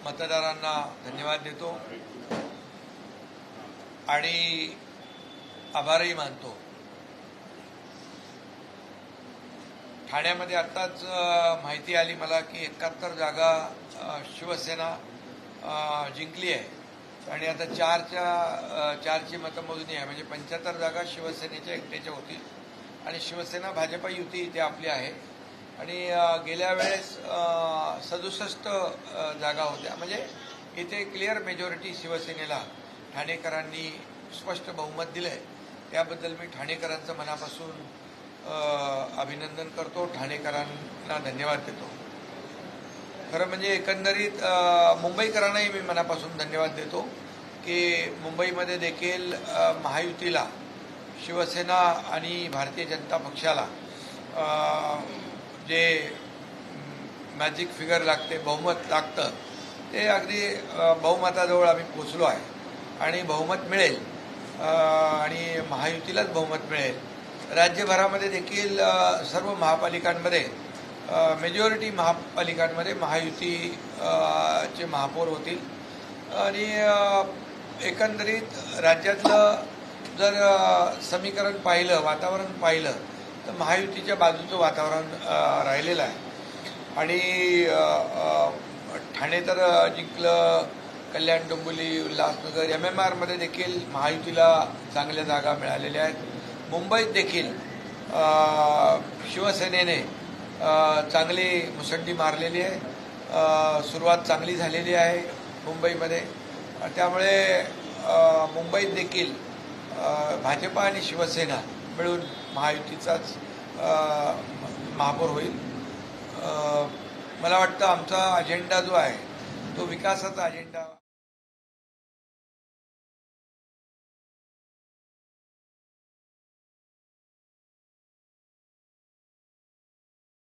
मतदारांना धन्यवाद देतो आणि आभारही मानतो। ठाण्यामध्ये आत्ताच माहिती आली मला की 71 जागा शिवसेना जिंकली आहे आणि आता चारची मतमोजणी आहे, म्हणजे 75 जागा शिवसेनेच्या एकट्याच्या होतील आणि शिवसेना भाजपा युती इथे आपली आहे आणि गेल्या वेळेस 67 जागा होत्या, म्हणजे इथे क्लिअर मेजॉरिटी शिवसेनेला ठाणेकरांनी स्पष्ट बहुमत दिलंय। त्याबद्दल मी ठाणेकरांचं मनापासून अभिनंदन करतो, ठाणेकरांना धन्यवाद देतो। खरं म्हणजे एकंदरीत मुंबईकरांनाही मी मनापासून धन्यवाद देतो की मुंबईमध्ये देखील महायुतीला शिवसेना आणि भारतीय जनता पक्षाला जे मॅजिक फिगर लागते, बहुमत लागतं, ते अगदी बहुमताजवळ आम्ही पोचलो आहे आणि बहुमत मिळेल आणि महायुतीलाच बहुमत मिळेल। राज्यभरामध्ये देखील सर्व महापालिकांमध्ये मेजॉरिटी महापालिकांमध्ये महायुतीचे महापौर होतील आणि एकंदरीत राज्यातलं जर समीकरण पाहिलं, वातावरण पाहिलं तर महायुतीच्या बाजूचं वातावरण राहिलेलं आहे आणि ठाणे तर जिंकलं, कल्याण, डोंबिवली, उल्हासनगर, MMR मध्ये देखील महायुतीला चांगल्या जागा मिळालेल्या आहेत। मुंबईत देखील शिवसेनेने चांगली मुसंडी मारलेली आहे, सुरुवात चांगली झालेली आहे मुंबईमध्ये। त्यामुळे मुंबईत देखील भाजपा आणि शिवसेना मिळून महायुतीचाच महापौर होईल। मला वाटतं आमचा अजेंडा जो आहे तो विकासाचा अजेंडा